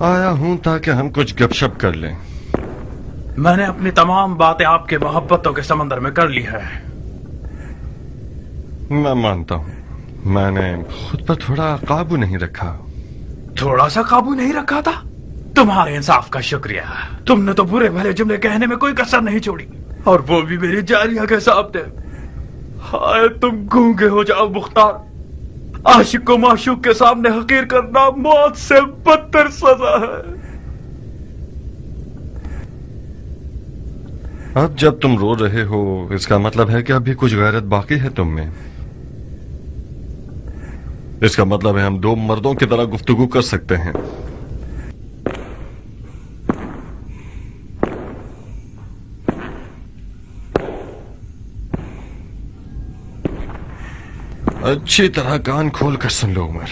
آیا ہوں تاکہ ہم کچھ گپ شپ کر لیں. میں نے اپنی تمام باتیں آپ کے محبتوں کے سمندر میں کر لی ہے. میں مانتا ہوں میں نے خود پر تھوڑا قابو نہیں رکھا. تھوڑا سا قابو نہیں رکھا تھا؟ تمہارے انصاف کا شکریہ. تم نے تو برے بھلے جملے کہنے میں کوئی کسر نہیں چھوڑی، اور وہ بھی میری جاریہ کے سامنے. ہائے تم گونگے ہو جاؤ مختار. عاشق کو معشوق کے سامنے حقیر کرنا موت سے بدتر سزا ہے. اب جب تم رو رہے ہو اس کا مطلب ہے کہ ابھی کچھ غیرت باقی ہے تم میں. اس کا مطلب ہے ہم دو مردوں کی طرح گفتگو کر سکتے ہیں. اچھی طرح کان کھول کر سن لو عمر.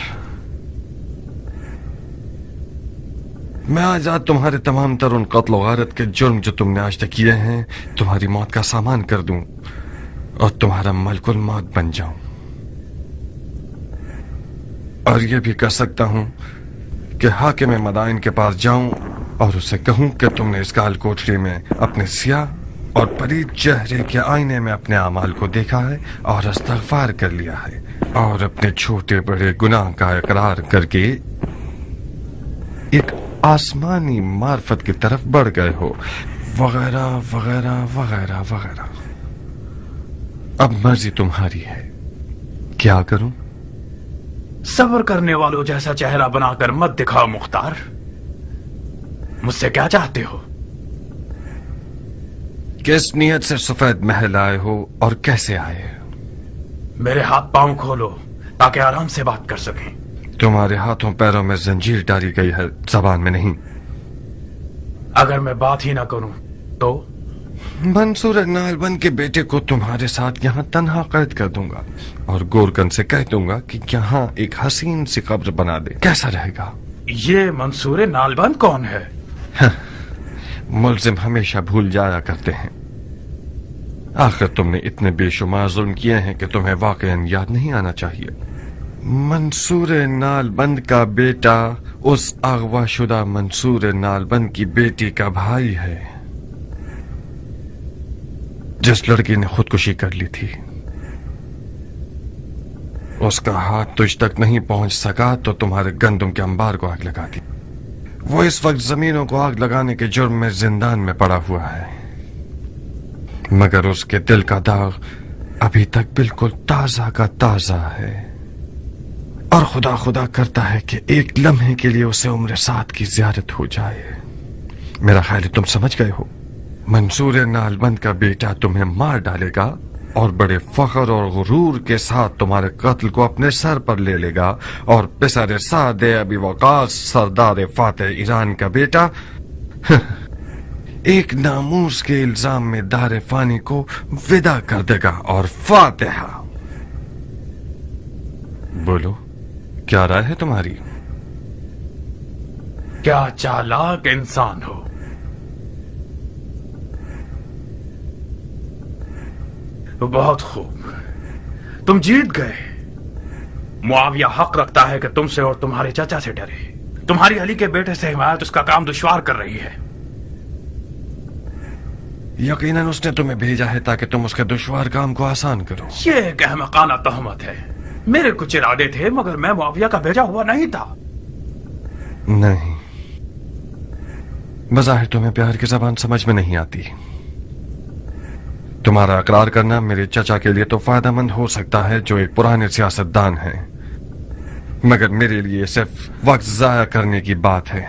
میں آج رات تمہارے تمام تر ان قتل و غارت کے جرم جو تم نے آج تک کیے ہیں تمہاری موت کا سامان کر دوں اور تمہارا ملک الموت بن جاؤں. اور یہ بھی کر سکتا ہوں کہ حاکم مدائن کے پاس جاؤں اور اسے کہوں کہ تم نے اس کال کوٹری میں اپنے سیاہ اور پلید چہرے کے آئینے میں اپنے اعمال کو دیکھا ہے اور استغفار کر لیا ہے اور اپنے چھوٹے بڑے گناہ کا اقرار کر کے ایک آسمانی معرفت کی طرف بڑھ گئے ہو، وغیرہ وغیرہ وغیرہ وغیرہ. اب مرضی تمہاری ہے. کیا کروں؟ صبر کرنے والوں جیسا چہرہ بنا کر مت دکھاؤ مختار. مجھ سے کیا چاہتے ہو؟ کس نیت سے سفید محل آئے ہو اور کیسے آئے؟ میرے ہاتھ پاؤں کھولو تاکہ آرام سے بات کر سکیں. تمہارے ہاتھوں پیروں میں زنجیر ڈالی گئی ہے، زبان میں نہیں. اگر میں بات ہی نہ کروں تو؟ منصور نالبند کے بیٹے کو تمہارے ساتھ یہاں تنہا قید کر دوں گا اور گورکن سے کہہ دوں گا کہ یہاں ایک حسین سی قبر بنا دے. کیسا رہے گا؟ یہ منصور نالبند کون ہے؟ ملزم ہمیشہ بھول جایا کرتے ہیں. آخر تم نے اتنے بے شمار ظلم کیے ہیں کہ تمہیں واقعاً یاد نہیں آنا چاہیے. منصور نالبند کا بیٹا اس اغوا شدہ منصور نالبند کی بیٹی کا بھائی ہے جس لڑکی نے خودکشی کر لی تھی. اس کا ہاتھ تجھ تک نہیں پہنچ سکا تو تمہارے گندم کے انبار کو آگ لگا دی. وہ اس وقت زمینوں کو آگ لگانے کے جرم میں زندان میں پڑا ہوا ہے، مگر اس کے دل کا داغ ابھی تک بالکل تازہ کا تازہ ہے اور خدا خدا کرتا ہے کہ ایک لمحے کے لیے اسے عمر سات کی زیارت ہو جائے. میرا خیال ہے تم سمجھ گئے ہو. منصور نالبند کا بیٹا تمہیں مار ڈالے گا اور بڑے فخر اور غرور کے ساتھ تمہارے قتل کو اپنے سر پر لے لے گا، اور پسر سعد ابی وقاص سردار فاتح ایران کا بیٹا ایک ناموس کے الزام میں دار فانی کو ودا کر دے گا. اور فاتحہ. بولو کیا رائے ہے تمہاری؟ کیا چالاک انسان ہو. بہت خوب، تم جیت گئے. معاویہ حق رکھتا ہے کہ تم سے اور تمہارے چچا سے ڈرے. تمہاری علی کے بیٹے سے حمایت اس کا کام دشوار کر رہی ہے. یقیناً اس نے تمہیں بھیجا ہے تاکہ تم اس کے دشوار کام کو آسان کرو. یہ ایک احمقانہ تہمت ہے. میرے کچھ ارادے تھے مگر میں معاویہ کا بھیجا ہوا نہیں تھا. نہیں، بظاہر تمہیں پیار کی زبان سمجھ میں نہیں آتی. تمہارا اقرار کرنا میرے چچا کے لیے تو فائدہ مند ہو سکتا ہے جو ایک پرانے سیاستدان ہیں، مگر میرے لیے صرف وقت ضائع کرنے کی بات ہے.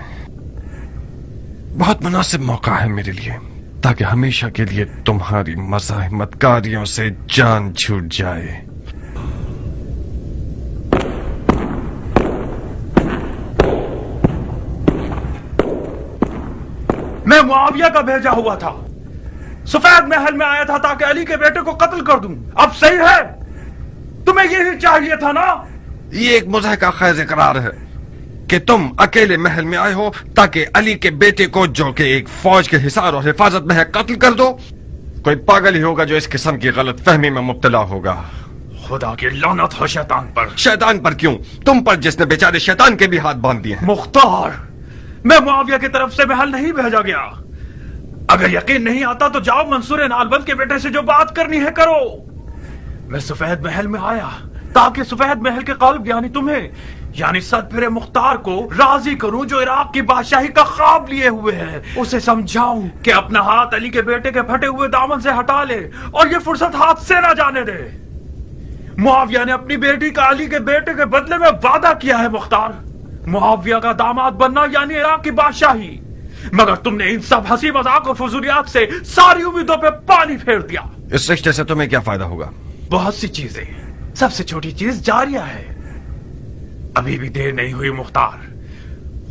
بہت مناسب موقع ہے میرے لیے تاکہ ہمیشہ کے لیے تمہاری مزاحمت کاریوں سے جان چھوٹ جائے. میں معاویہ کا بھیجا ہوا تھا، سفید محل میں آیا تھا تاکہ علی کے بیٹے کو قتل کر دوں. اب صحیح ہے؟ تمہیں یہی چاہیے تھا نا؟ یہ ایک مضحکہ خیز اقرار ہے کہ تم اکیلے محل میں آئے ہو تاکہ علی کے بیٹے کو جو کہ ایک فوج کے حصار اور حفاظت میں ہے قتل کر دو. کوئی پاگل ہی ہوگا جو اس قسم کی غلط فہمی میں مبتلا ہوگا. خدا کی لعنت ہو شیطان پر. شیطان پر کیوں؟ تم پر جس نے بیچارے شیطان کے بھی ہاتھ باندھ دیے ہیں. مختار، मैं मुआविया की तरफ से महल नहीं भेजा गया। अगर यकीन नहीं आता तो जाओ मंसूर नालबंद के बेटे से जो बात करनी है करो। मैं सफेद महल में आया ताकि सफेद महल के कालिब यानी तुम्हें यानी सदफिर मुख्तार को राजी करूं जो इराक की बादशाही का ख्वाब लिए हुए है। उसे समझाऊं कि अपना हाथ अली के बेटे के फटे हुए दामन से हटा ले और ये फुर्सत हाथ से ना जाने दे। मुआविया ने अपनी बेटी का अली के बेटे के बदले में वादा किया है मुख्तार, मुआविया का दामाद बनना यानी इराक की बादशाही। मगर तुमने इन सब हंसी मजाक और फजूलियात से सारी उम्मीदों पे पानी फेर दिया। इस रिश्ते से तुम्हें क्या फायदा होगा? बहुत सी चीजें, सबसे छोटी चीज जारिया है। अभी भी देर नहीं हुई मुख्तार,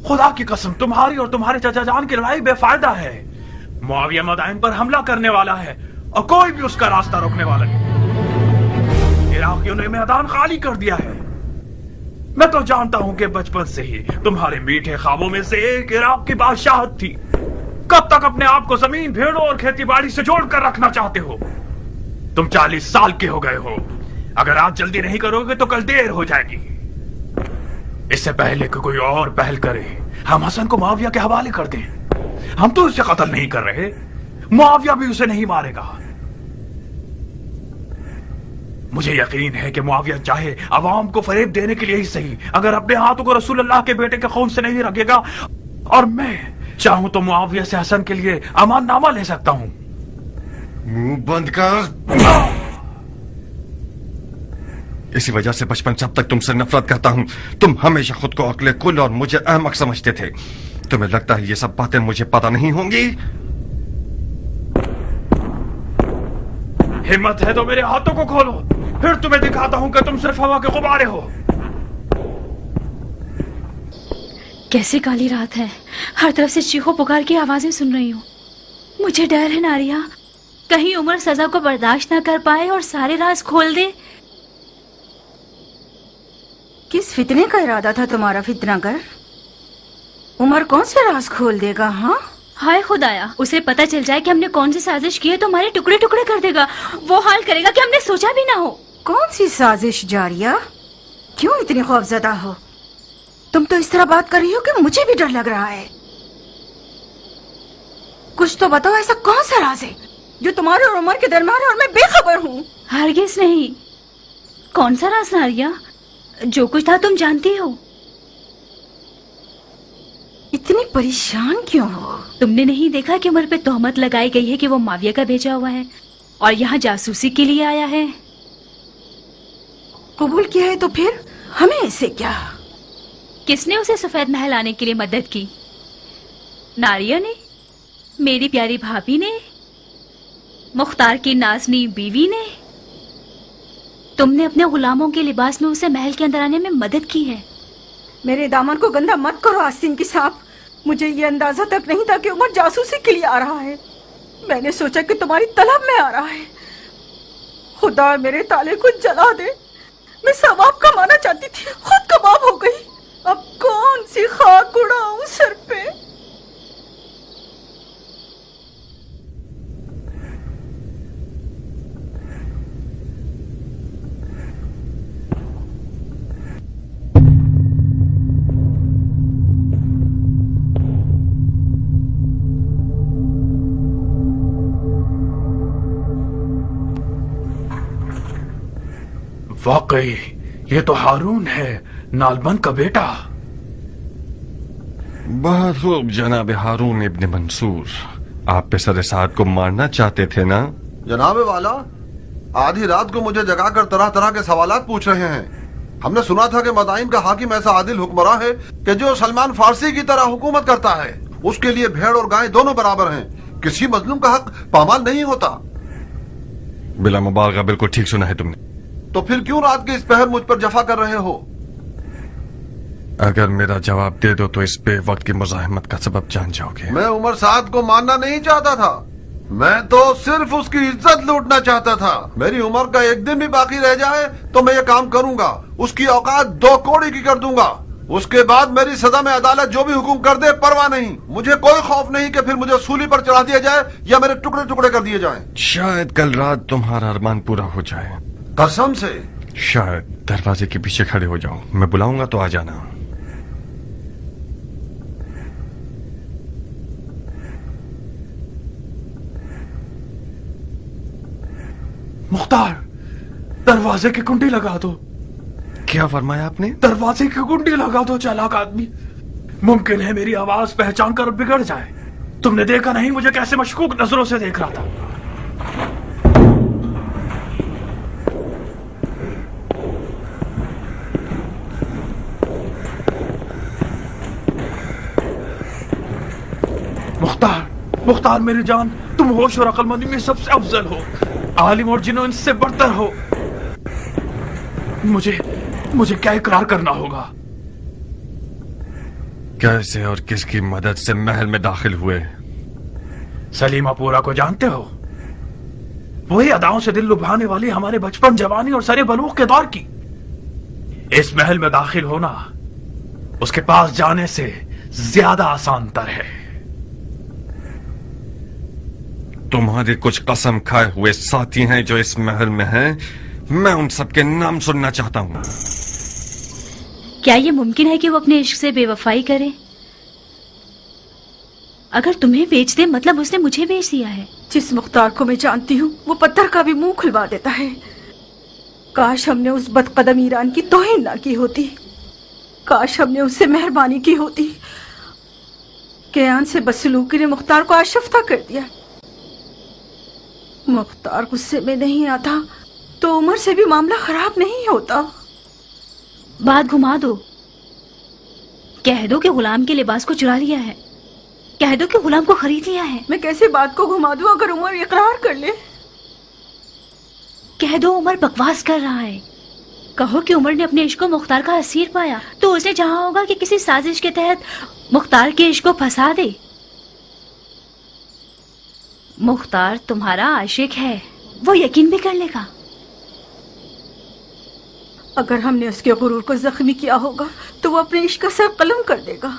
खुदा की कसम तुम्हारी और तुम्हारे चाचा जान की लड़ाई बेफायदा है। मुआविया मदाइन पर हमला करने वाला है और कोई भी उसका रास्ता रोकने वाला नहीं। इराकियों ने मैदान खाली कर दिया है। मैं तो जानता हूं कि बचपन से ही तुम्हारे मीठे ख्वाबों में से एक इराक की बादशाहत थी। कब तक अपने आप को जमीन, भेड़ों और खेती बाड़ी से जोड़कर रखना चाहते हो? तुम 40 साल के हो गए हो। अगर आज जल्दी नहीं करोगे तो कल देर हो जाएगी। इससे पहले कि कोई और पहल करे, हम हसन को मुआविया के हवाले कर दें। हम तो उसे कत्ल नहीं कर रहे, मुआविया भी उसे नहीं मारेगा। मुझे यकीन है कि मुआविया चाहे अवाम को फरेब देने के लिए ही सही, अगर अपने हाथों को रसूल अल्लाह के बेटे के खून से नहीं रखेगा, और मैं चाहूं तो मुआविया से हसन के लिए अमाननामा ले सकता हूं। मुंह बंद कर। इसी वजह से बचपन से अब तक तुमसे नफरत करता हूं। तुम हमेशा खुद को अक्ले कुल और मुझे अहमक समझते थे। तुम्हें लगता है ये सब बातें मुझे पता नहीं होंगी? हिम्मत है तो मेरे हाथों को खोलो, फिर तुम्हें दिखाता हूं कि तुम सिर्फ हवा के गुब्बारे हो। कैसी काली रात है, हर तरफ से चीखों पुकार की आवाजें सुन रही हूँ। मुझे डर है नारिया, कहीं उमर सजा को बर्दाश्त ना कर पाए और सारे राज खोल दे। किस फितने का इरादा था तुम्हारा फितनागर? उमर कौन से राज खोल देगा? हाँ, हाय खुदाया, उसे पता चल जाए कि हमने कौन सी साजिश की है तो हमारे टुकड़े टुकड़े कर देगा। वो हाल करेगा कि हमने सोचा भी ना हो। कौन सी साजिश जारिया? क्यों इतनी खौफजदा हो? तुम तो इस तरह बात कर रही हो कि मुझे भी डर लग रहा है। कुछ तो बताओ, ऐसा कौन सा राज है जो तुम्हारे और उमर के दरमियान है और मैं बेखबर हूँ? हरगिज नहीं। कौन सा राज नारिया? जो कुछ था तुम जानती हो। इतनी परेशान क्यों हो? तुमने नहीं देखा कि उमर पे तोहमत लगाई गई है कि वो मुआविया का भेजा हुआ है और यहाँ जासूसी के लिए आया है। कबूल किया है तो फिर हमें इससे क्या? किसने उसे सफेद महल आने के लिए मदद की? नारिया ने, मेरी प्यारी भाभी ने, मुख्तार की नाजनी बीवी ने। तुमने अपने गुलामों के लिबास में उसे महल के अंदर आने में मदद की है। मेरे दामन को गंदा मत करो आस्तीन की सांप। मुझे ये अंदाजा तक नहीं था कि उमर जासूसी के लिए आ रहा है। मैंने सोचा कि तुम्हारी तलब में आ रहा है। खुदा मेरे ताले को जला दे। मैं सवाब कमाना चाहती थी, खुद कबाब हो गई। अब कौन सी खाक उड़ाऊं सर पे? वाकई ये तो हारून है, नालबंद का बेटा। बहुत खूब जनाब हारून इब्न मंसूर, आप पे सर साद को मारना चाहते थे ना? जनाब वाला, आधी रात को मुझे जगाकर तरह तरह के सवालात पूछ रहे हैं। हमने सुना था कि मदाइन का हाकिम ऐसा आदिल हुक्मरान है कि जो सलमान फारसी की तरह हुकूमत करता है। उसके लिए भेड़ और गाय दोनों बराबर हैं। किसी मजलूम का हक पामाल नहीं होता। बिला मुबालगा बिल्कुल ठीक सुना है तुमने। तो फिर क्यों रात के इस पहर मुझ पर जफा कर रहे हो? अगर मेरा जवाब दे दो तो इस बेवक्त की मुजाहिमत का सबब जान जाओगे। मैं उमर साद को मानना नहीं चाहता था, मैं तो सिर्फ उसकी इज्जत लूटना चाहता था। मेरी उम्र का एक दिन भी बाकी रह जाए तो मैं ये काम करूंगा। उसकी औकात 2 कौड़ी की कर दूंगा। उसके बाद मेरी सजा में अदालत जो भी हुक्म कर दे परवाह नहीं। मुझे कोई खौफ नहीं कि फिर मुझे सूली पर चढ़ा दिया जाए या मेरे टुकड़े टुकड़े कर दिए जाएं। शायद कल रात तुम्हारा अरमान पूरा हो जाए। कसम से। शायद दरवाजे के पीछे खड़े हो जाओ, मैं बुलाऊंगा तो आ जाना। मुख्तार, दरवाजे की कुंडी लगा दो। क्या फरमाया आपने? दरवाजे की कुंडी लगा दो चालाक आदमी। मुमकिन है मेरी आवाज पहचान कर बिगड़ जाए। तुमने देखा नहीं मुझे कैसे मशकूक नजरों से देख रहा था। मुख्तार मेरी जान, तुम होश और अक्लमंदी में सबसे अफजल हो, आलिम और जिन्हों इनसे बढ़तर हो। मुझे क्या इकरार करना होगा? कैसे और किसकी मदद से महल में दाखिल हुए? सलीमापुरा को जानते हो? वही अदाओं से दिल लुभाने वाली हमारे बचपन, जवानी और सरे बलूग के दौर की। इस महल में दाखिल होना उसके पास जाने से ज्यादा आसान तर है। तुम्हारे कुछ कसम खाए हुए साथी हैं जो इस महल में हैं। मैं उन सबके नाम सुनना चाहता हूं। क्या ये मुमकिन है कि वो अपने इश्क से बेवफाई करे? अगर तुम्हें बेच दे मतलब उसने मुझे बेच दिया है। जिस मुख्तार को मैं जानती हूँ वो पत्थर का भी मुंह खुलवा देता है। काश हमने उस बदकदम ईरान की तौहीन ना की होती। काश हमने उससे मेहरबानी की होती। कयान से बदसलूकी ने मुख्तार को आशफ्ता कर दिया। मुख्तार गुस्से में नहीं आता तो उमर से भी मामला खराब नहीं होता। बात घुमा दो। कह दो कि गुलाम के लिबास को चुरा लिया है। कह दो कि गुलाम को खरीद लिया है। मैं कैसे बात को घुमा दूं अगर उमर इकरार कर ले? कह दो उमर बकवास कर रहा है। कहो कि उमर ने अपने इश्क को मुख्तार का असीर पाया तो उसने चाहा होगा कि किसी साजिश के तहत मुख्तार के इश्क को फंसा दे। मुख्तार तुम्हारा आशिक है, वो यकीन भी कर लेगा। अगर हमने उसके गुरूर को जख्मी किया होगा तो वो अपने इश्क का सर कलम कर देगा।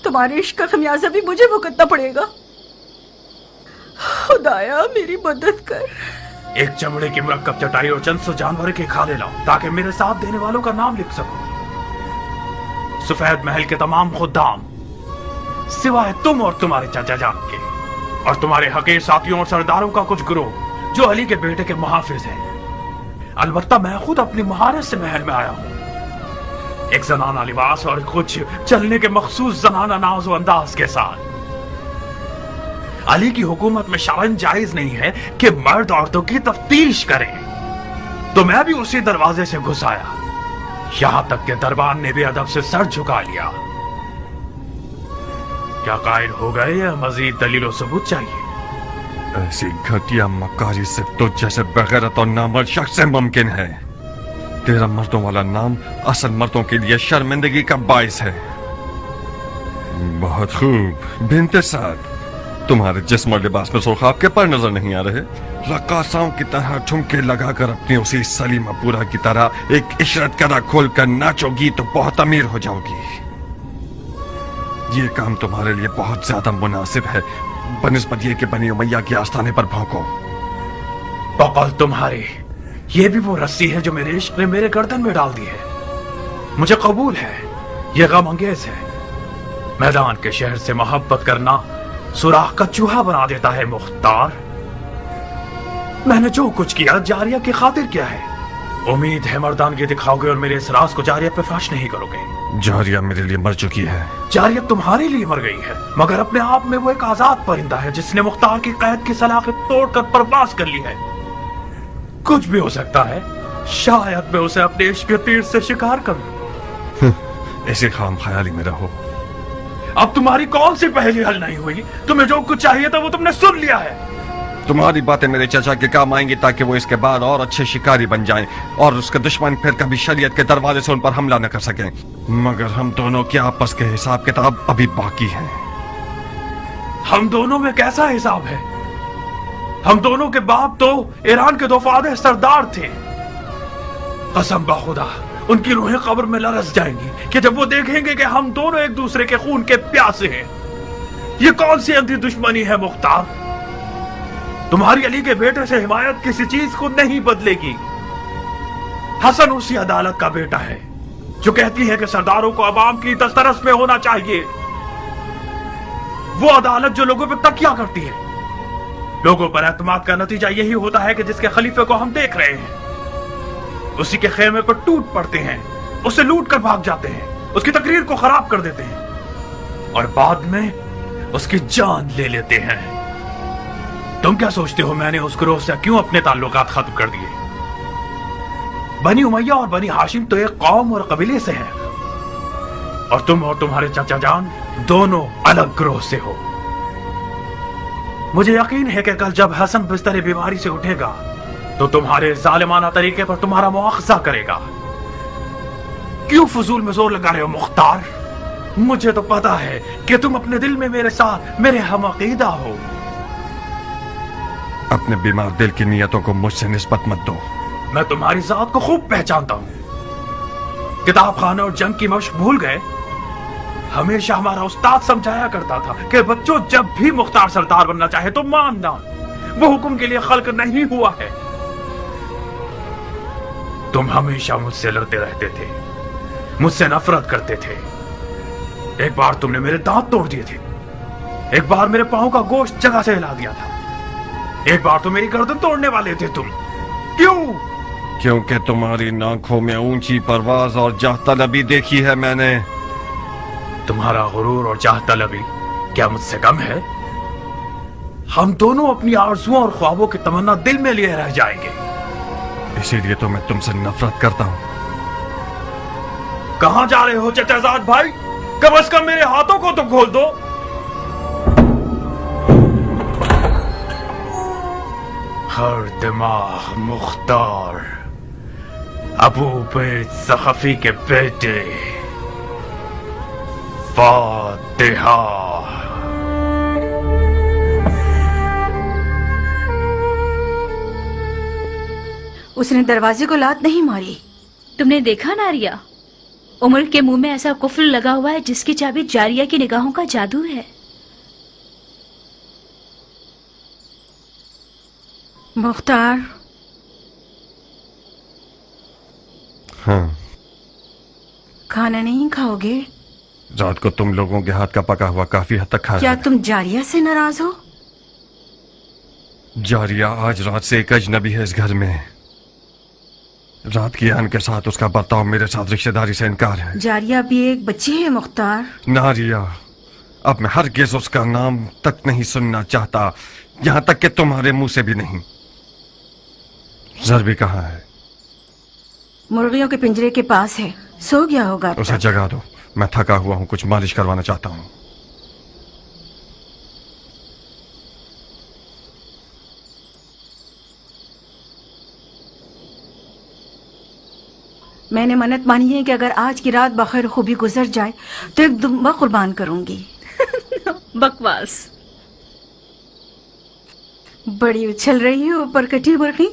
तुम्हारे इश्क का खमियाजा भी मुझे भुगतना पड़ेगा। खुदाया मेरी मदद कर। एक चमड़े की मुरक्कब चटाई और चंद सौ जानवर के खाने लाओ ताकि मेरे साथ देने वालों का नाम लिख सकूं। सफेद महल के तमाम खुद्दाम सिवाय तुम और तुम्हारे चाचा जान के और तुम्हारे हकीर साथियों और सरदारों का कुछ गिरोह जो अली के बेटे के मुहाफिज हैं। अलबत्ता मैं खुद अपनी महारत से महल में आया हूं, एक जनाना लिबास और कुछ चलने के मखसूस जनाना नाज और अंदाज के साथ। अली की हुकूमत में शरन जायज नहीं है कि मर्द औरतों की तफ्तीश करें, तो मैं भी उसी दरवाजे से घुस आया। यहां तक कि दरबार ने भी अदब से सर झुका लिया। क्या कायल हो गए या मजीद दलील और सबूत चाहिए? ऐसी घटिया मकारी से तो जैसे बगैरत और नामर्द शख्स से मुमकिन है। तेरा मर्दों वाला नाम असल मर्दों के लिए शर्मिंदगी का बाइस है। बहुत खूब बिनते साद, तुम्हारे जिस्म और लिबास में सुर्ख आपके पर नजर नहीं आ रहे। रक्कासाओं की तरह ठुमके लगाकर अपनी उसी सलीमापुरा की तरह एक इशरत करा खोल कर नाचोगी तो बहुत अमीर हो जाओगी। ये काम तुम्हारे लिए बहुत ज्यादा मुनासिब है बनिस्बत ये कि बनी उमैया के आस्थाने पर भौंको। बकौल तुम्हारे, ये भी वो रस्सी है जो मेरे इश्क ने मेरे गर्दन में डाल दी है। मुझे कबूल है, ये गम अंगेज है। मैदान के शहर से मोहब्बत करना सुराख का चूहा बना देता है मुख्तार। मैंने जो कुछ किया जारिया की खातिर किया है। उम्मीद है मर्दानगी दिखाओगे और मेरे इस राज को जारिया पे फाश नहीं करोगे। जारिया मेरे लिए मर चुकी है। जारिया तुम्हारे लिए मर गई है, मगर अपने आप में वो एक आजाद परिंदा है जिसने मुख्तार की कैद की सलाखत तोड़कर परवास कर ली है। कुछ भी हो सकता है, शायद मैं उसे अपने इश्क के तीर से शिकार करूं। ऐसे खाम ख्याली में रहो। अब तुम्हारी कौन सी पहेली हल नहीं हुई? तुम्हें जो कुछ चाहिए था वो तुमने सुन लिया है। तुम्हारी बातें मेरे चाचा के काम आएंगी ताकि वो इसके बाद और अच्छे शिकारी बन जाएं और उसके दुश्मन फिर कभी शरीयत के दरवाजे से उन पर हमला न कर सकें। मगर हम दोनों के आपस के हिसाब किताब अभी बाकी हैं। हम दोनों में कैसा हिसाब है? हम दोनों के बाप तो ईरान के दो फादे सरदार थे। कसम बखुदा उनकी रूहें कब्र में लरस जाएंगी कि जब वो देखेंगे कि हम दोनों एक दूसरे के खून के प्यासे हैं। ये कौन सी अंधी दुश्मनी है मुख्तार? तुम्हारी अली के बेटे से हिमायत किसी चीज को नहीं बदलेगी। हसन उसी अदालत का बेटा है जो कहती है कि सरदारों को अवाम की दस्तरस में होना चाहिए। वो अदालत जो लोगों पे तकिया करती है। लोगों पर एतमाद का नतीजा यही होता है कि जिसके खलीफे को हम देख रहे हैं उसी के खेमे पर टूट पड़ते हैं, उसे लूट कर भाग जाते हैं, उसकी तकरीर को खराब कर देते हैं और बाद में उसकी जान ले लेते हैं। तुम क्या सोचते हो मैंने उस ग्रोह से क्यों अपने ताल्लुकात खत्म कर दिए? बनी उमैया और बनी हाशिम तो एक कौम और कबीले से हैं और तुम और तुम्हारे चाचा जान दोनों अलग ग्रोह से हो। मुझे यकीन है कि कल जब हसन बिस्तर बीमारी से उठेगा तो तुम्हारे जालिमाना तरीके पर तुम्हारा मुआखजा करेगा। क्यों फजूल में जोर लगा रहे हो मुख्तार? मुझे तो पता है कि तुम अपने दिल में मेरे साथ मेरे हम अकीदा हो। अपने बीमार दिल की नियतों को मुझसे निस्बत मत दो। मैं तुम्हारी जात को खूब पहचानता हूं। किताब खाना और जंग की मशक भूल गए? हमेशा हमारा उस्ताद समझाया करता था कि बच्चों जब भी मुख्तार सरदार बनना चाहे तो मानना, वो हुक्म के लिए खल्क नहीं हुआ है। तुम हमेशा मुझसे लड़ते रहते थे, मुझसे नफरत करते थे। एक बार तुमने मेरे दांत तोड़ दिए थे, एक बार मेरे पांव का गोश्त जगह से हिला दिया था, एक बार तो मेरी गर्दन तोड़ने वाले थे तुम। क्यों? क्योंकि तुम्हारी आंखों में ऊंची परवाज और जाह तलबी देखी है मैंने। तुम्हारा गुरूर और चाह तलबी क्या मुझसे कम है? हम दोनों अपनी आरज़ुओं और ख्वाबों की तमन्ना दिल में लिए रह जाएंगे। इसीलिए तो मैं तुमसे नफरत करता हूं। कहां जा रहे हो चचाजाद भाई? कम से कम मेरे हाथों को तो खोल दो। हर दिमाग मुख्तार, अबू बैद सखफी के बेटे, फातिहा। उसने दरवाजे को लात नहीं मारी। तुमने देखा नारिया, उमर के मुंह में ऐसा कुफ्र लगा हुआ है जिसकी चाबी जारिया की निगाहों का जादू है। मुख्तार, हाँ, खाना नहीं खाओगे? रात को तुम लोगों के हाथ का पका हुआ काफी हद तक खाया। क्या तुम जारिया से नाराज हो? जारिया आज रात से एक अजनबी है इस घर में। रात की आन के साथ उसका बर्ताव मेरे साथ रिश्तेदारी से इनकार है। जारिया भी एक बच्ची है मुख्तार। नारिया, अब मैं हरगिज उसका नाम तक नहीं सुनना चाहता, यहां तक कि तुम्हारे मुंह से भी नहीं। जरबी कहाँ है? मुर्गियों के पिंजरे के पास है, सो गया होगा अब उसे तक। जगा दो, मैं थका हुआ हूं, कुछ मालिश करवाना चाहता हूं। मैंने मन्नत मानी है कि अगर आज की रात बखैर खूबी गुजर जाए तो एक दुम्बा कुर्बान करूंगी। बकवास। बड़ी उछल रही हो परकटी मुर्गी।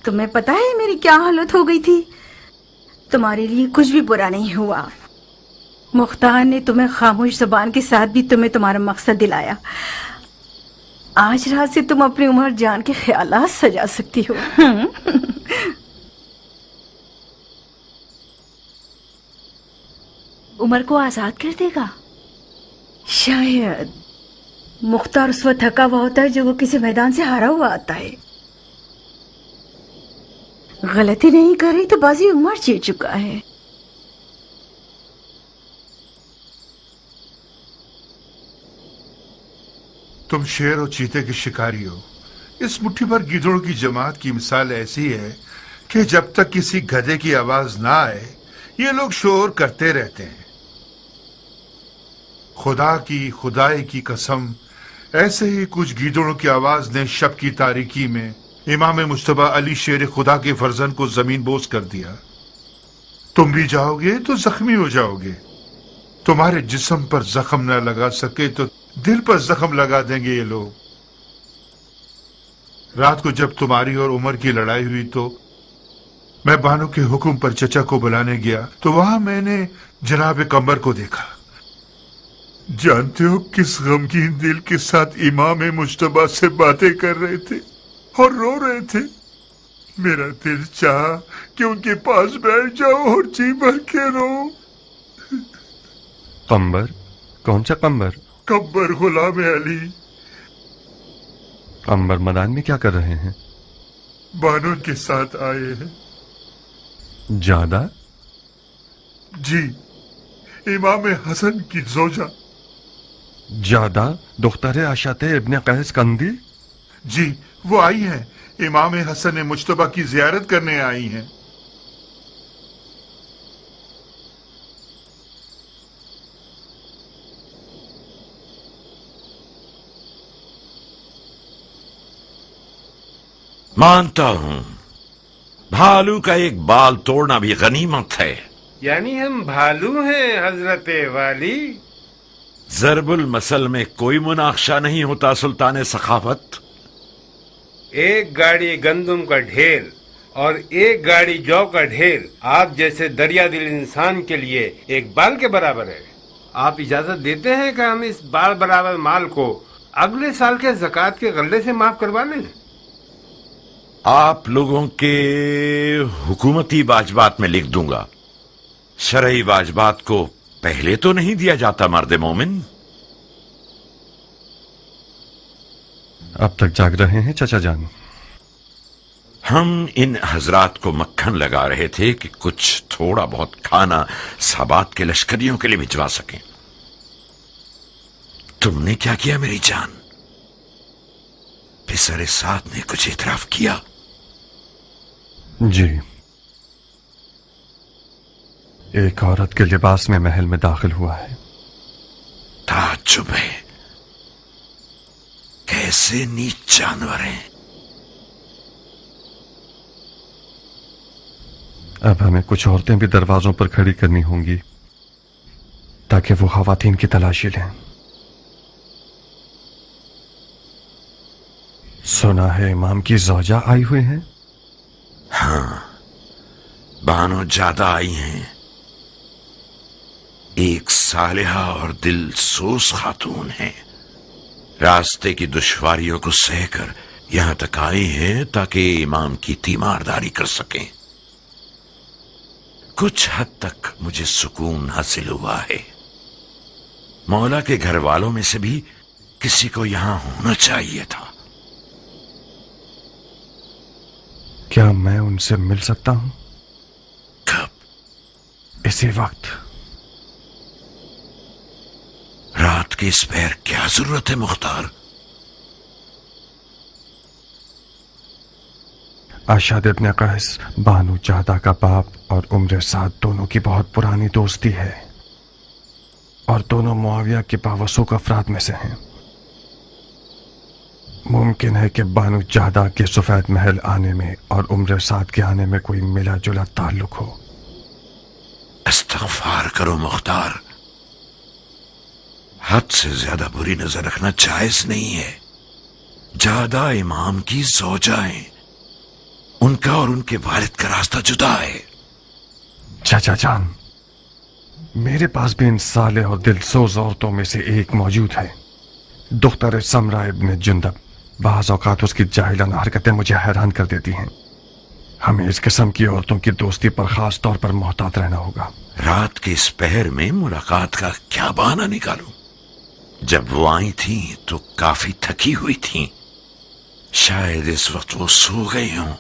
तुम्हें पता है मेरी क्या हालत हो गई थी? तुम्हारे लिए कुछ भी बुरा नहीं हुआ। मुख्तार ने तुम्हें खामोश जुबान के साथ भी तुम्हें तुम्हारा मकसद दिलाया। आज रात से तुम अपनी उम्र जान के ख्यालात सजा सकती हो। उमर को आजाद कर देगा? शायद। मुख्तार उस वक्त थका हुआ होता है जो वो किसी मैदान से हारा हुआ आता है। गलती नहीं करी तो बाजी उमर जीत चुका है। तुम शेर और चीते के शिकारी हो। इस मुट्ठी भर गिद्धों की जमात की मिसाल ऐसी है कि जब तक किसी गधे की आवाज ना आए ये लोग शोर करते रहते हैं। खुदा की खुदाई की कसम, ऐसे ही कुछ गीदड़ों की आवाज ने शब की तारीकी में इमाम मुस्तफा अली शेर खुदा के फर्जन को जमीन बोस कर दिया। तुम भी जाओगे तो जख्मी हो जाओगे। तुम्हारे जिस्म पर जख्म न लगा सके तो दिल पर जख्म लगा देंगे ये लोग। रात को जब तुम्हारी और उमर की लड़ाई हुई तो मैं बानो के हुक्म पर चचा को बुलाने गया तो वहां मैंने जनाब कंबर को देखा। जानते हो किस गमगीन दिल के साथ इमाम मुश्तबा से बातें कर रहे थे और रो रहे थे। मेरा दिल चाहा कि उनके पास बैठ जाओ और जी भर के रो। कंबर? कौन सा कंबर? कंबर गुलाम अली। अंबर मैदान में क्या कर रहे हैं? बानो के साथ आए हैं। ज्यादा? जी, इमाम हसन की जोजा। ज्यादा दुख्तर आशाते इब्ने कैस कंदी? जी, वो आई हैं। इमाम हसन मुज्तबा की जियारत करने आई हैं। मानता हूं भालू का एक बाल तोड़ना भी गनीमत है। यानी हम भालू हैं हजरत वाली। जरबुल मसल में कोई मुनाक्शा नहीं होता सुल्तान सखावत। एक गाड़ी गंदुम का ढेर और एक गाड़ी जौ का ढेर आप जैसे दरिया दिल इंसान के लिए एक बाल के बराबर है। आप इजाजत देते हैं कि हम इस बाल बराबर माल को अगले साल के ज़कात के गल्ले से माफ करवा लें? आप लोगों के हुकूमती वाजबात में लिख दूंगा। शरई वाजबात को पहले तो नहीं दिया जाता मर्द मोमिन। अब तक जाग रहे हैं चाचा जान? हम इन हजरात को मक्खन लगा रहे थे कि कुछ थोड़ा बहुत खाना साबात के लश्करियों के लिए भिजवा सकें। तुमने क्या किया मेरी जान? पिसरे साथ ने कुछ इतराफ किया? जी, एक औरत के लिबास में महल में दाखिल हुआ है। ताज्जुब है, कैसे नीच जानवर हैं। अब हमें कुछ औरतें भी दरवाजों पर खड़ी करनी होंगी ताकि वो खवातीन की तलाशी लें। सुना है इमाम की ज़ौजा आई हुई हैं? हाँ, बानो ज्यादा आई हैं। एक सालिहा और दिल सोस खातून है। रास्ते की दुश्वारियों को सहकर यहां तक आई हैं ताकि इमाम की तीमारदारी कर सकें। कुछ हद तक मुझे सुकून हासिल हुआ है। मौला के घर वालों में से भी किसी को यहां होना चाहिए था। क्या मैं उनसे मिल सकता हूं? कब? इसी वक्त। रात के इस पैर क्या जरूरत है मुख्तार? आशाद इब्ने कैस बानू जादा का बाप और उम्र साद दोनों की बहुत पुरानी दोस्ती है और दोनों मुआविया के बावसूख अफराद में से हैं। मुमकिन है कि बानू जादा के सफेद महल आने में और उम्र साद के आने में कोई मिला जुला ताल्लुक हो। इस्तग़फ़ार करो मुख्तार, हद से ज्यादा बुरी नजर रखना जायज नहीं है। जादा इमाम की ज़ौजा है, उनका और उनके वालिद का रास्ता जुदा है। चाचा जान, मेरे पास भी इन साले और दिलसोज औरतों में से एक मौजूद है। दुख्तर समरा इब्ने जुंदब। बाज़ औक़ात उसकी जाहिलाना हरकतें मुझे हैरान कर देती हैं। हमें इस किस्म की औरतों की दोस्ती पर खास तौर पर मोहतात रहना होगा। रात के इस पहर में मुलाकात का क्या बहाना निकालूं? जब वो आई थी तो काफी थकी हुई थी। शायद इस वक्त वो सो गई हों।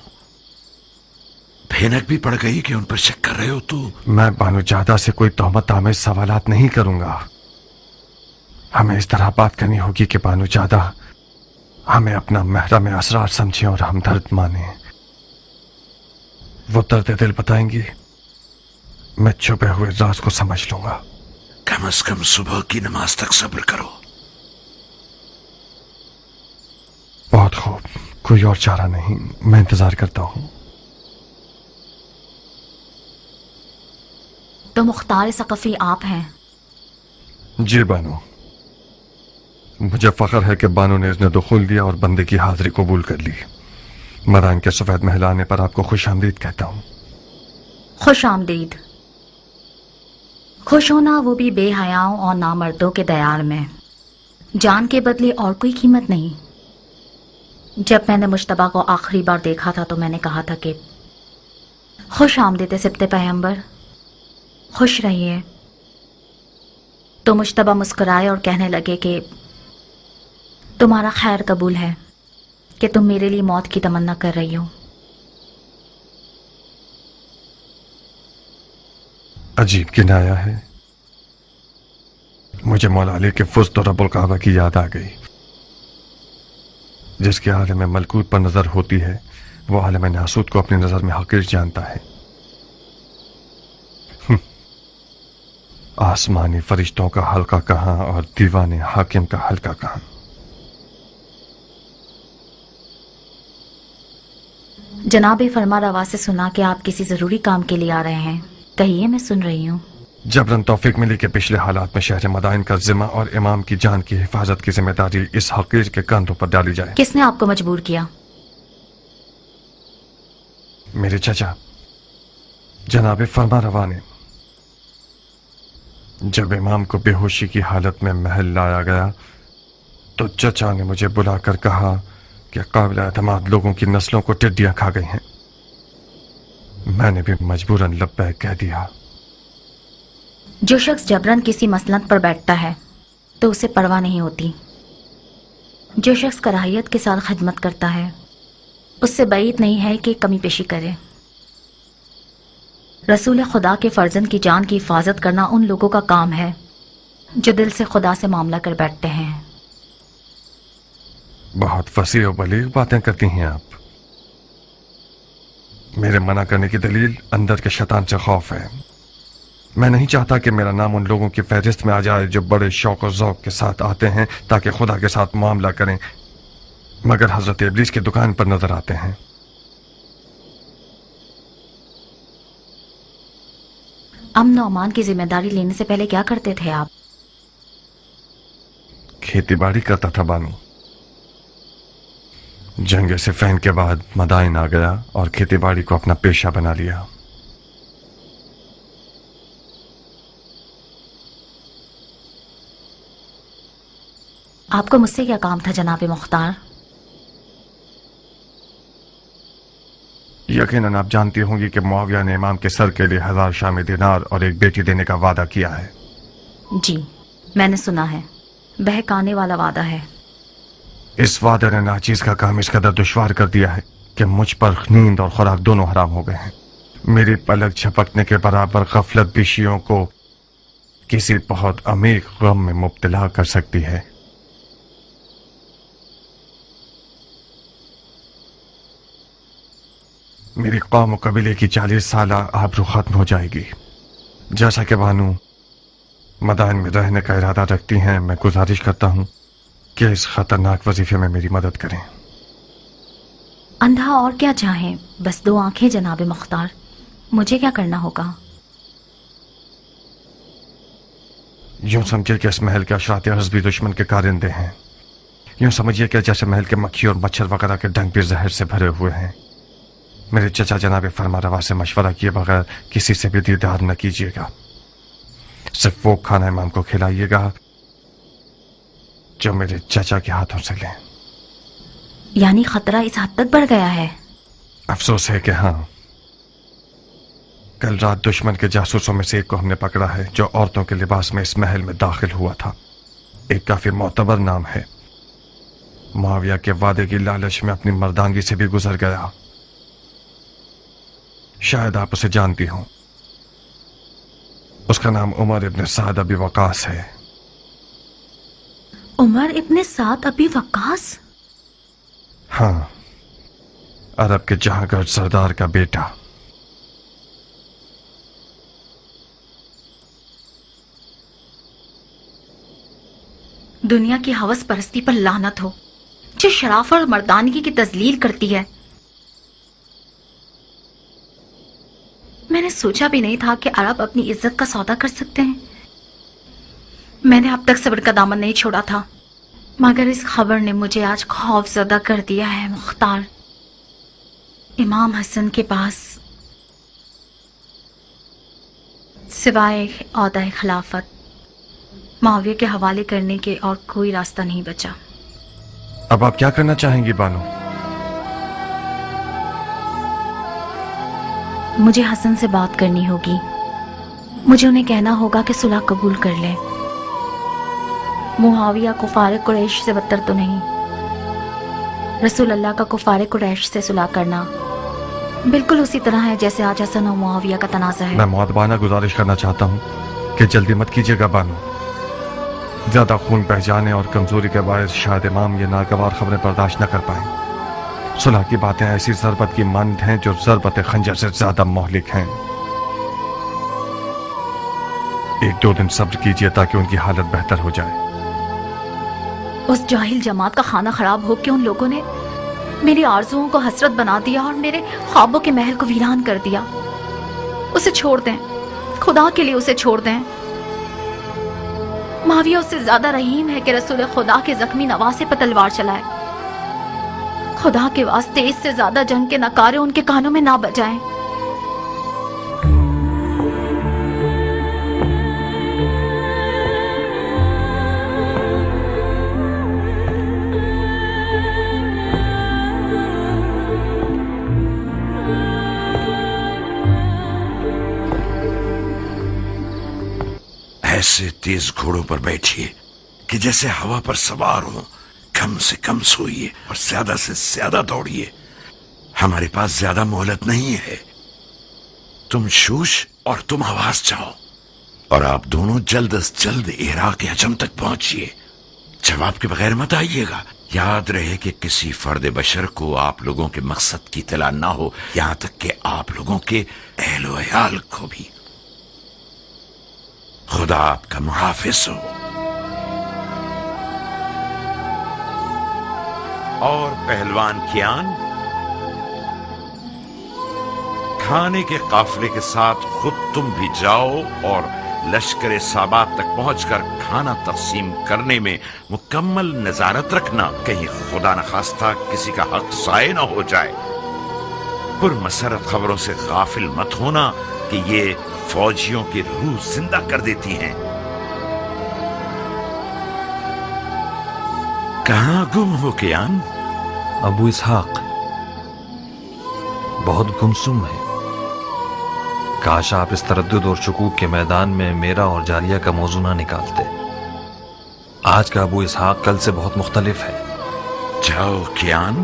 भैनक भी पड़ गई कि उन पर शक कर रहे हो तो? मैं बानू जादा से कोई तोहमत आमेज सवालात नहीं करूंगा। हमें इस तरह बात करनी होगी कि बानू जादा हमें अपना महरम असरार समझे और हमदर्द माने। वो दर्द दिल बताएंगी, मैं छुपे हुए राज को समझ लूंगा। कम से कम सुबह की नमाज तक सब्र करो। बहुत खूब, कोई और चारा नहीं, मैं इंतजार करता हूं। तो मुख्तार सकफी आप हैं? जी बानो, मुझे फख्र है कि बानो ने इसने दुखुल दिया और बंदे की हाजिरी कबूल कर ली। मरान के सफेद महल आने पर आपको खुश आमदीद कहता हूं। खुश आमदीद। खुश होना वो भी बेहयाओं और नामर्दों के दयार में। जान के बदले और कोई कीमत नहीं। जब मैंने मुश्तबा को आखिरी बार देखा था तो मैंने कहा था कि खुश आमदीद सिब्ते पैगंबर, खुश रहिए। तो मुश्तबा मुस्कुराए और कहने लगे कि तुम्हारा खैर कबूल है। कि तुम मेरे लिए मौत की तमन्ना कर रही हो। अजीब किनाया है। मुझे मौला अली के फुस्त और रब्बुल काबा की याद आ गई, जिसके आलम मलकूत पर नजर होती है वो आलम नासूत को अपनी नजर में हकीर जानता है। आसमानी फरिश्तों का हल्का कहां और दीवाने हाकिम का हल्का कहां। जनाब फरमा रवा से सुना कि आप किसी जरूरी काम के लिए आ रहे हैं। कहिए, मैं सुन रही हूँ। जबरन तौफीक मिली के पिछले हालात में शहर मदाइन का जिम्मा और इमाम की जान की हिफाजत की जिम्मेदारी इस हकीर के कंधों पर डाली जाए। किसने आपको मजबूर किया? मेरे चचा जनाब फरमा रवा ने। जब इमाम को बेहोशी की हालत में महल लाया गया तो चचा ने मुझे बुलाकर कहा कि काबिल एतमाद लोगों की नस्लों को टिड्डियां खा गई हैं। मैंने भी मजबूरन लब्बैक कह दिया। जो शख्स जबरन किसी मसनद पर बैठता है तो उसे परवाह नहीं होती। जो शख्स कराहियत के साथ खिदमत करता है उससे बैद नहीं है कि कमी पेशी करे। रसूल खुदा के फर्जंद की जान की हिफाजत करना उन लोगों का काम है जो दिल से खुदा से मामला कर बैठते हैं। बहुत फसीह और बलीग बातें करती हैं आप। मेरे मना करने की दलील अंदर के शैतान से खौफ है। मैं नहीं चाहता कि मेरा नाम उन लोगों की फहरिस्त में आ जाए जो बड़े शौक और ज़ौक के साथ आते हैं ताकि खुदा के साथ मामला करें, मगर हजरत इब्लीस की दुकान पर नजर आते हैं। अमन और अमान की जिम्मेदारी लेने से पहले क्या करते थे आप? खेती बाड़ी करता था बानू। जंग सिफ़ैन के बाद मदाइन आ गया और खेती बाड़ी को अपना पेशा बना लिया। आपको मुझसे क्या काम था जनाब मुख्तार? यकीनन आप जानती होंगी कि मुआविया ने इमाम के सर के लिए 1000 शामी दिनार और एक बेटी देने का वादा किया है। जी, मैंने सुना है। बहकाने वाला वादा है। इस वादे ने नाचीज का काम इस कदर दुश्वार कर दिया है कि मुझ पर नींद और खुराक दोनों हराम हो गए हैं। मेरी पलक झपकने के बराबर गफलत भी शियों को किसी बहुत अमीर गम में मुब्तला कर सकती है। मेरी कौम कबीले की 40 साल आबरू खत्म हो जाएगी। जैसा कि बानू मदाइन में रहने का इरादा रखती हैं, मैं गुजारिश करता हूं कि इस खतरनाक वजीफे में मेरी मदद करें। अंधा और क्या चाहे, बस 2 आंखें जनाब मुख्तार। मुझे क्या करना होगा? यूं समझिए कि इस महल के अशरात हस्बी दुश्मन के कारिंदे हैं। यूं समझिए कि जैसे महल के मक्खी और मच्छर वगैरह के डंक भी जहर से भरे हुए हैं। मेरे चचा जनाब फरमा रवा से मशवरा किए बगैर किसी से भी दीदार न कीजिएगा। सिर्फ वो खाना इमाम को खिलाइएगा जो मेरे चचा के हाथों से लें। यानी खतरा इस हद तक बढ़ गया है? अफसोस है कि हाँ। कल रात दुश्मन के जासूसों में से एक को हमने पकड़ा है जो औरतों के लिबास में इस महल में दाखिल हुआ था। एक काफी मोतबर नाम है। मुआविया के वादे की लालच में अपनी मर्दानगी से भी गुजर गया। शायद आप उसे जानती हो। उसका नाम उमर इब्न साद अबी वकास है। उमर इब्न साद अबी वकास? हाँ, अरब के जहांगीर सरदार का बेटा। दुनिया की हवस परस्ती पर लानत हो, जो शराफत और मर्दानगी की तजलील करती है। मैंने सोचा भी नहीं था कि अरब अपनी इज्जत का सौदा कर सकते हैं। मैंने अब तक सब्र का दामन नहीं छोड़ा था, मगर इस खबर ने मुझे आज खौफजदा कर दिया है मुख्तार। इमाम हसन के पास सिवाय औहदा खिलाफत मुआविया के हवाले करने के और कोई रास्ता नहीं बचा। अब आप क्या करना चाहेंगी बानो? मुझे हसन से बात करनी होगी। मुझे उन्हें कहना होगा कि सुलह कबूल कर ले। मुआविया को फारिक कुरैश से बदतर तो नहीं, रसूल अल्लाह का कुफारे कुरैश से सुलह करना बिल्कुल उसी तरह है जैसे आज हसन और मुआविया का तनाज़ा है। मैं मुअद्दबाना गुजारिश करना चाहता हूँ कि जल्दी मत कीजिएगा बानो। ज्यादा खून बह जाने और कमजोरी के बायस शायद इमाम ये नागवार खबरें बर्दाश्त न कर पाए। सुलह की बातें ऐसी ज़रबत की मानद हैं जो ज़रबत खंजर से ज्यादा मोहलिक हैं। 1-2 दिन सब्र कीजिए ताकि उनकी हालत बेहतर हो जाए। उस जाहिल जमात का खाना खराब हो के उन लोगों ने मेरी आरज़ुओं को हसरत बना दिया और मेरे ख्वाबों के महल को वीरान कर दिया। उसे छोड़ दें, खुदा के लिए उसे छोड़ दें। माविया उससे ज्यादा रहीम है कि रसूल खुदा के जख्मी नवासे पर तलवार चलाए। खुदा के वास्ते इससे ज्यादा जंग के नकारे उनके कानों में ना बजाएं। ऐसे तेज घोड़ों पर बैठिए कि जैसे हवा पर सवार हो। कम से कम सोइए और ज्यादा से ज्यादा दौड़िए। हमारे पास ज्यादा मोहलत नहीं है। तुम शूश और तुम हवास जाओ और आप दोनों जल्द अज जल्द इराक के हजम तक पहुंचिए। जवाब के बगैर मत आइएगा। याद रहे कि किसी फर्द बशर को आप लोगों के मकसद की इत्तला ना हो, यहां तक कि आप लोगों के अहलो अयाल को भी। खुदा आपका मुहाफिज हो। और पहलवान कियान, खाने के काफले के साथ खुद तुम भी जाओ और लश्कर साबात तक पहुंचकर खाना तकसीम करने में मुकम्मल नजारत रखना। कहीं खुदा न खास्ता किसी का हक ज़ाय न हो जाए। पुरमसरत खबरों से गाफिल मत होना कि ये फौजियों की रूह जिंदा कर देती हैं। कहां गुम हो कियान? अबू इसहाक बहुत गुमसुम है। काश आप इस तरद्दुद और शुकूक के मैदान में मेरा और जारिया का मौजू ना निकालते। आज का अबू इसहाक कल से बहुत मुख्तलिफ है। जाओ कियान,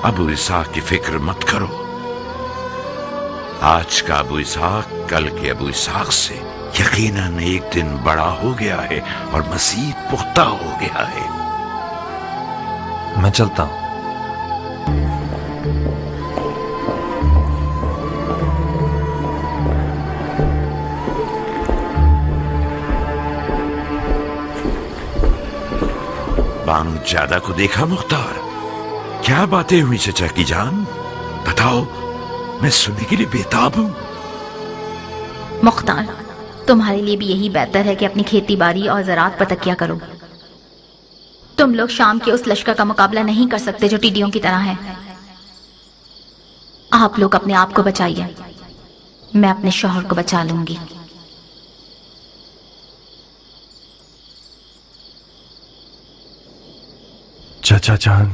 अबू इसहाक की फिक्र मत करो। आज का अबू इसहाक कल के अबू इसहाक से यकीनन एक दिन बड़ा हो गया है और मज़ीद पुख्ता हो गया है। मैं चलता हूं। बानू ज्यादा को देखा मुख्तार? क्या बातें हुई चचा की जान? बताओ, मैं सुनने के लिए बेताब हूं। मुख्तार, तुम्हारे लिए भी यही बेहतर है कि अपनी खेती बाड़ी और ज़राअत पर तकिया करो। तुम लोग शाम के उस लश्कर का मुकाबला नहीं कर सकते जो टिड्डियों की तरह है। आप लोग अपने आप को बचाइए, मैं अपने शौहर को बचा लूंगी। चाचा जान,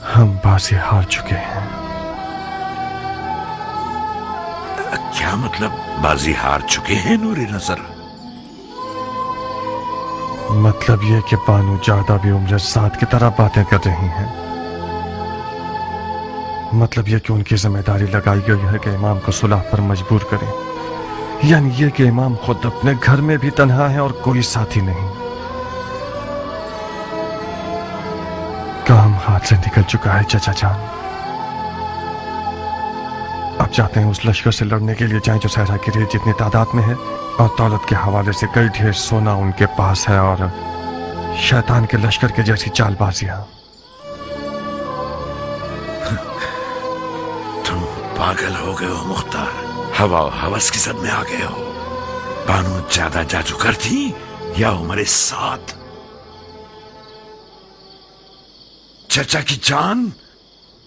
हम बाजी हार चुके हैं। क्या मतलब बाजी हार चुके हैं नूरे नजर? मतलब ये कि बानू ज्यादा भी उम्र साथ की तरह बातें कर रही हैं। मतलब ये कि उनकी जिम्मेदारी लगाई गई है कि इमाम को सुलह पर मजबूर करें। यानी ये कि इमाम खुद अपने घर में भी तन्हा है और कोई साथी नहीं। काम हाथ से निकल चुका है चाचा जान। अब चाहते हैं उस लश्कर से लड़ने के लिए जाएं जो सहरा की रेत जितनी तादाद में है, और दौलत के हवाले से कई ढेर सोना उनके पास है, और शैतान के लश्कर के जैसी चालबाजियां। तुम पागल हो गए हो मुख्तार। हवा और हवस की जद में आ गए हो। बानू ज्यादा जादूगर थी या उम्र साथ? चचा की जान,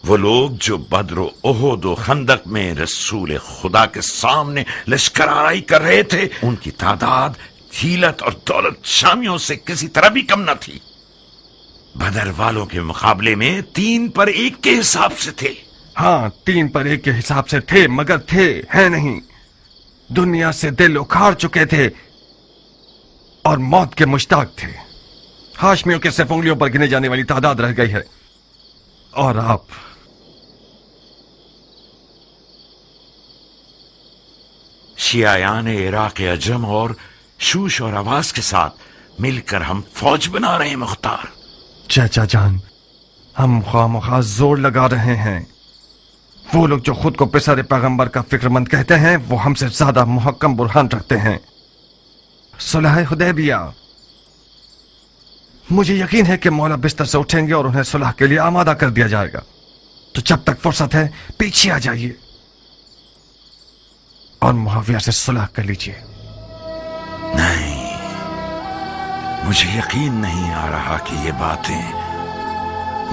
वो लोग जो बद्र ओहद और खंदक में रसूल खुदा के सामने लश्कर आराई कर रहे थे, उनकी तादाद हिलत और दौलत शामियों से किसी तरह भी कम न थी। बदर वालों के मुकाबले में 3 पर 1 के हिसाब से थे। हाँ, 3 पर 1 के हिसाब से थे, मगर थे है नहीं। दुनिया से दिल उखाड़ चुके थे। और मौत के मुश्ताक थे। हाशमियों के सिर्फ उंगलियों पर गिने जाने वाली तादाद रह गई है, और आप शियायान इराक अजम और शूश और आवाज के साथ मिलकर हम फौज बना रहे हैं मुख्तार। चाचा जान, हम खामखा जोर लगा रहे हैं। वो लोग जो खुद को पिसर पैगंबर का फिक्रमंद कहते हैं, वो हमसे ज्यादा मुहक्कम बुरहान रखते हैं। सुलह हुदैबिया, मुझे यकीन है कि मौला बिस्तर से उठेंगे और उन्हें सुलह के लिए आमादा कर दिया जाएगा। तो जब तक फुर्सत है पीछे आ जाइए और मुआविया से सुलह कर लीजिए। नहीं, मुझे यकीन नहीं आ रहा कि ये बातें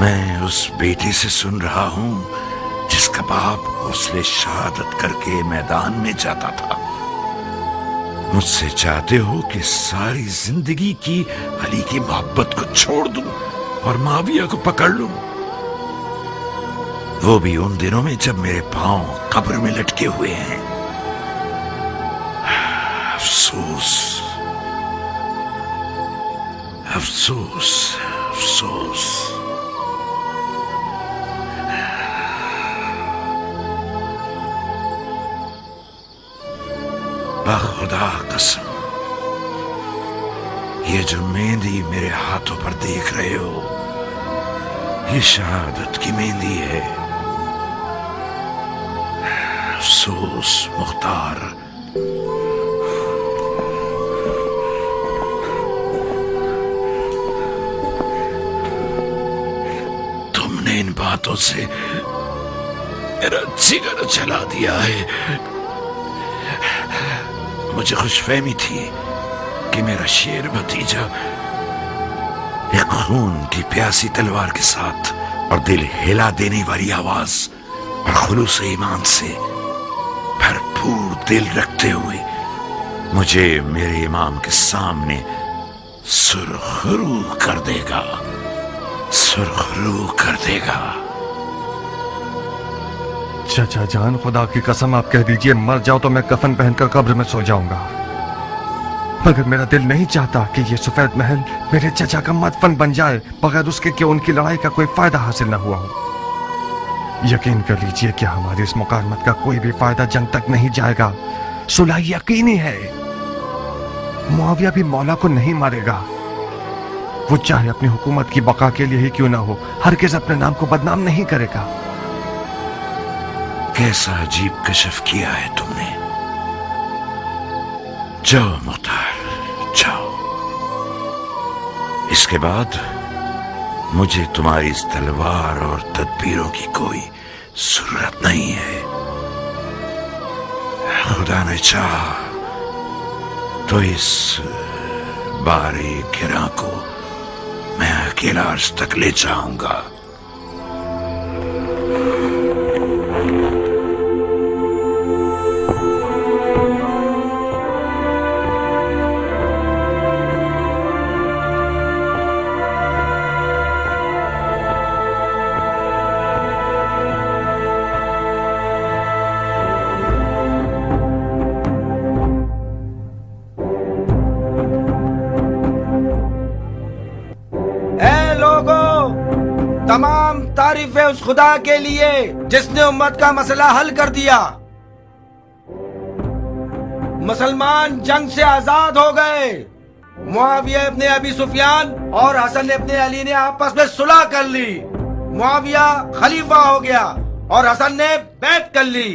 मैं उस बेटे से सुन रहा हूं जिसका बाप उसने शहादत करके मैदान में जाता था। मुझसे चाहते हो कि सारी जिंदगी की अली की मोहब्बत को छोड़ दूं और माविया को पकड़ लूं, वो भी उन दिनों में जब मेरे पांव कब्र में लटके हुए हैं। अफसोस, अफसोस, अफसोस। खुदा कसम, ये जो मेहंदी मेरे हाथों पर देख रहे हो, ये शहादत की मेहंदी है। अफसोस मुख्तार, तुमने इन बातों से मेरा जिगर जला दिया है। मुझे खुशफहमी थी कि मेरा शेर भतीजा एक खून की प्यासी तलवार के साथ और दिल हिला देने वाली आवाज और खुलूस ईमान से भरपूर दिल रखते हुए मुझे मेरे इमाम के सामने सुरखरू कर देगा, सुरखरू कर देगा। चाचा जान, खुदा की कसम आप कह दीजिए मर जाओ तो मैं कफन पहनकर कब्र में सो जाऊंगा, मगर मेरा दिल नहीं चाहता कि ये सफेद महल मेरे चाचा का मदफन बन जाए बगैर उसके कि उनकी लड़ाई का कोई फायदा हासिल न हुआ हो। यकीन कर लीजिए कि हमारी इस मुकालमत का कोई भी फायदा जंग तक नहीं जाएगा। सुलह यकीनी है। मुआविया भी मौला को नहीं मारेगा। वो चाहे अपनी हुकूमत की बका के लिए ही क्यों ना हो, हरगिज़ अपने नाम को बदनाम नहीं करेगा। कैसा अजीब कशफ किया है तुमने। जाओ मुख्तार, जाओ। इसके बाद मुझे तुम्हारी इस तलवार और तदबीरों की कोई जरूरत नहीं है। खुदा ने चाहा तो इस बारे गिरा को मैं अकेला अर्श तक ले जाऊंगा। तमाम तारीफें उस खुदा के लिए जिसने उम्मत का मसला हल कर दिया। मुसलमान जंग से आजाद हो गए। मुआविया इब्ने अबी सुफियान और हसन इब्ने अली ने आपस में सुलह कर ली। मुआविया खलीफा हो गया और हसन ने बैत कर ली।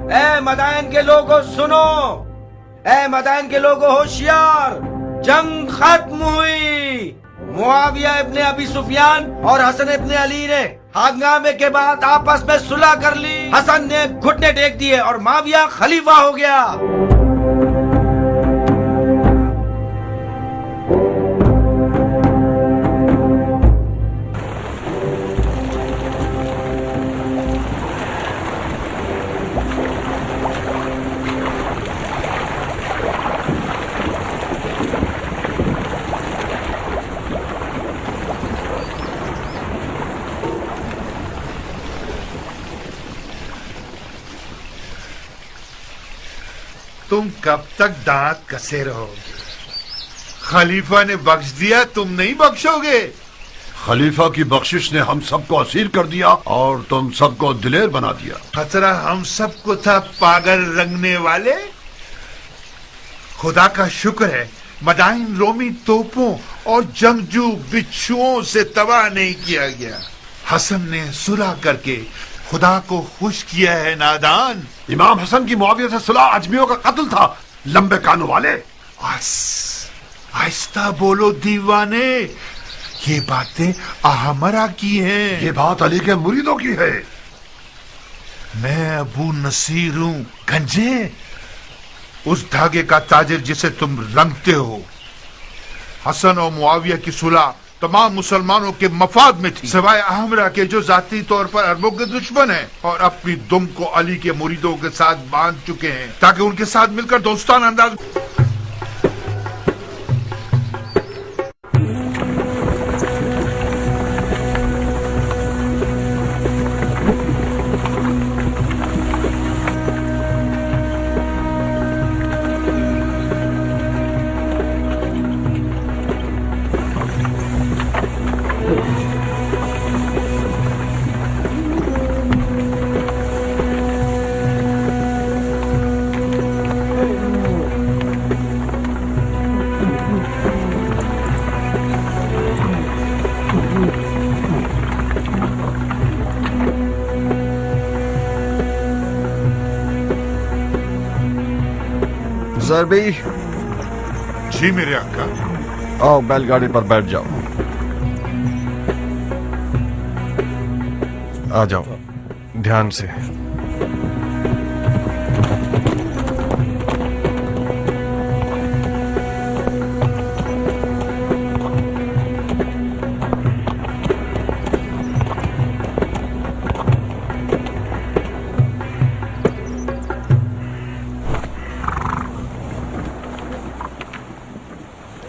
ए मदाइन के लोगों सुनो, ए मदाइन के लोगों होशियार, जंग खत्म हुई। मुआविया इब्ने अबी सुफियान और हसन इब्ने अली ने हंगामे के बाद आपस में सुलह कर ली। हसन ने घुटने टेक दिए और मुआविया खलीफा हो गया। तुम कब तक दांत कसे रहोगे? खलीफा ने बख्श दिया, तुम नहीं बख्शोगे? खलीफा की बख्शिश ने हम सबको असीर कर दिया और तुम सबको दिलेर बना दिया। खतरा हम सबको था पागल रंगने वाले। खुदा का शुक्र है मदाइन रोमी तोपों और जंगजू बिच्छुओं से तबाह नहीं किया गया। हसन ने सुलह करके खुदा को खुश किया है नादान। इमाम हसन की मुआविया से सुलह अजमियों का कत्ल था, लंबे कानों वाले। आहिस्ता बोलो दीवाने, ये बातें अहमरा की हैं। ये बात अली के मुरीदों की है। मैं अबू नसीर हूं गंजे, उस धागे का ताजिर जिसे तुम रंगते हो। हसन और मुआविया की सुलह तमाम मुसलमानों के मफाद में थी, सिवाय अहमरा के जो जाती तौर पर अरबों के दुश्मन हैं और अपनी दुम को अली के मुरीदों के साथ बांध चुके हैं ताकि उनके साथ मिलकर दोस्ताना अंदाज। जरबी, जी मेरे आका। आओ बैलगाड़ी पर बैठ जाओ। आ जाओ ध्यान से।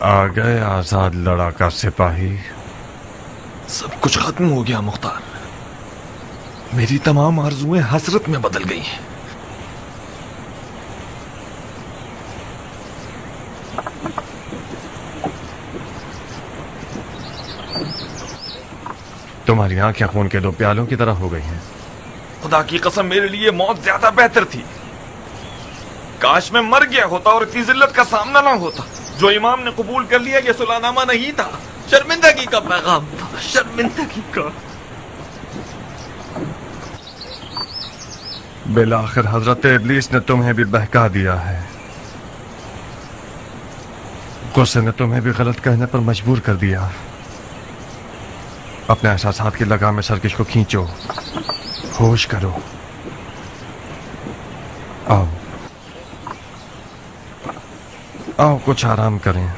आ गए आजाद लड़ाका सिपाही। सब कुछ खत्म हो गया मुख्तार। मेरी तमाम आरजुएं हसरत में बदल गई हैं। तुम्हारी आंखें खून के दो प्यालों की तरह हो गई हैं। खुदा की कसम, मेरे लिए मौत ज्यादा बेहतर थी। काश मैं मर गया होता और इतनी जिल्लत का सामना ना होता। जो इमाम ने कबूल कर लिया ये सुलानामा नहीं था, शर्मिंदगी का पैगाम था, शर्मिंदगी का। बिलाखिर हजरत इब्लीस ने तुम्हें भी बहका दिया है। गुस्से ने तुम्हें भी गलत कहने पर मजबूर कर दिया। अपने एहसासात की लगाम में सरकश को खींचो, होश करो। आओ आओ कुछ आराम करें।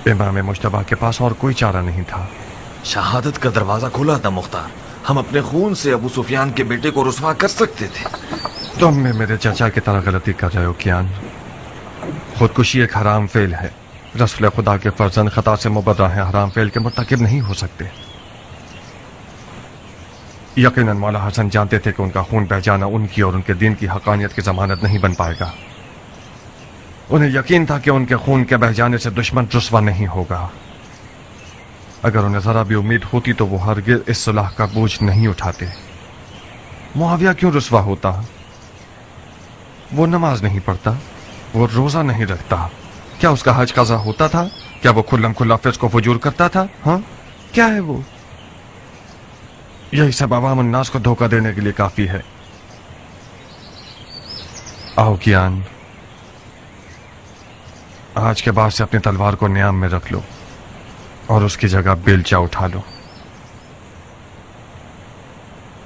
इमाम मुश्तबा के पास और कोई चारा नहीं था। शहादत का दरवाजा खुला था मुख्तार। हम अपने खून से अबू सुफियान के बेटे को रुसवा कर सकते थे। तुम में मेरे चाचा की तरह गलती कर रहे हो कियान। खुदकुशी एक हराम फेल है। रसूल खुदा के फर्जंद खता से मुबर्रा है, हराम फेल के मुर्तकिब नहीं हो सकते। यकीनन मौला हसन जानते थे कि उनका खून बह जाना उनकी और उनके दीन की हकानियत की जमानत नहीं बन पाएगा। उन्हें यकीन था कि उनके खून के बह जाने से दुश्मन रुसवा नहीं होगा। अगर उन्हें जरा भी उम्मीद होती तो वो हरगिज़ इस सुलह का बोझ नहीं उठाते। मुआविया क्यों रुसवा होता? वो नमाज नहीं पढ़ता, वो रोजा नहीं रखता। क्या उसका हज कज़ा होता था? क्या वो खुल्लम खुल्ला फिस्क व फुजूर करता था? हाँ, क्या है वो? यही सब अवाम अन्नास को धोखा देने के लिए काफी है। आओ कियान, आज के बाद से अपनी तलवार को न्याम में रख लो और उसकी जगह बेलचा उठा लो।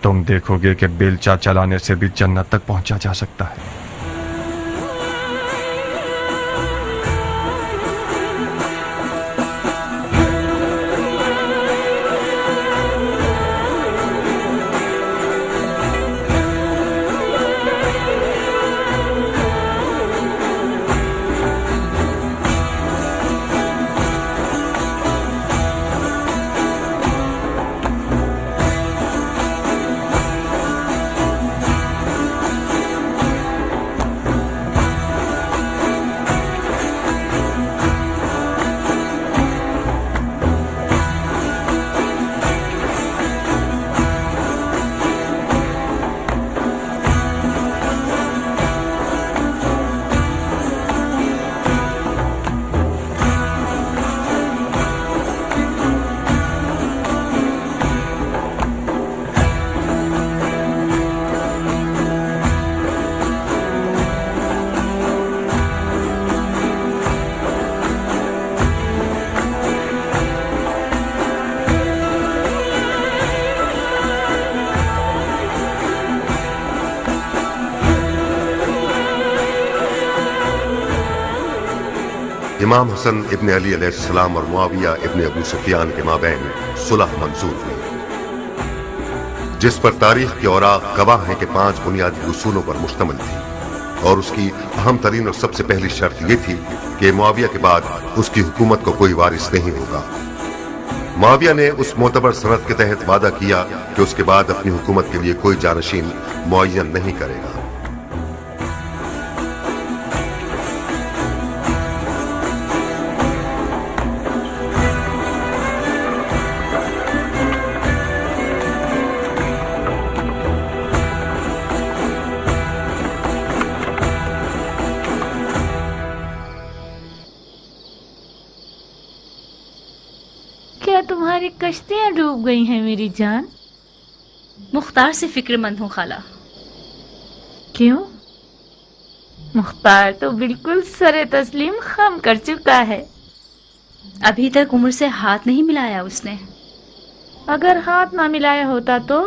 तुम देखोगे कि बेलचा चलाने से भी जन्नत तक पहुंचा जा सकता है। इमाम हसन इब्न अली अलैहिस्सलाम और मुआविया इब्न अबू सुफियान के माबैन सुलह मंजूर हुई, जिस पर तारीख के औराक गवाह हैं कि 5 बुनियादी उसूलों पर मुश्तमिल थी, और उसकी अहम तरीन और सबसे पहली शर्त ये थी कि मुआविया के बाद उसकी हुकूमत को कोई वारिस नहीं होगा। मुआविया ने उस मोतबर सनद के तहत वादा किया कि उसके बाद अपनी हुकूमत के लिए कोई जानशीन मुअय्यन नहीं करेगा। क्या तुम्हारी कश्तियां डूब गई हैं मेरी जान? मुख्तार से फिक्रमंद हूँ खाला। क्यों? मुख्तार तो बिल्कुल सरे तस्लीम खम कर चुका है। अभी तक उम्र से हाथ नहीं मिलाया उसने। अगर हाथ ना मिलाया होता तो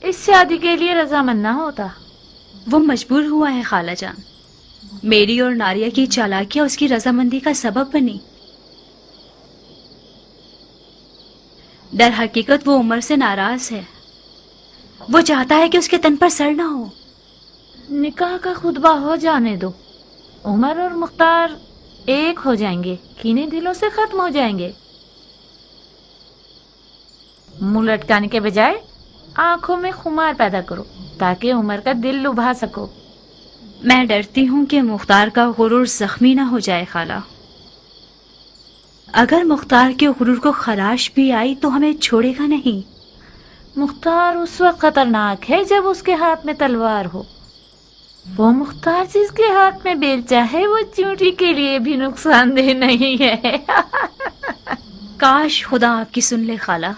इस शादी के लिए रजामंद ना होता। वो मजबूर हुआ है खाला जान। मेरी और नारिया की चालाकियां उसकी रजामंदी का सबब बनी। दर हकीकत वो उमर से नाराज है। वो चाहता है कि उसके तन पर सर ना हो। निकाह का खुतबा हो जाने दो। उमर और मुख्तार एक हो जाएंगे, कीने दिलों से खत्म हो जाएंगे। मुंह लटकाने के बजाय आंखों में खुमार पैदा करो ताकि उमर का दिल लुभा सको। मैं डरती हूँ कि मुख्तार का गुरूर जख्मी ना हो जाए खाला। अगर मुख्तार के गुरूर को खराश भी आई तो हमें छोड़ेगा नहीं। मुख्तार उस वक्त खतरनाक है जब उसके हाथ में तलवार हो। वो मुख्तार जिसके हाथ में बेलचा है वो चूंटी के लिए भी नुकसानदेह नहीं है। काश खुदा आपकी सुन ले खाला।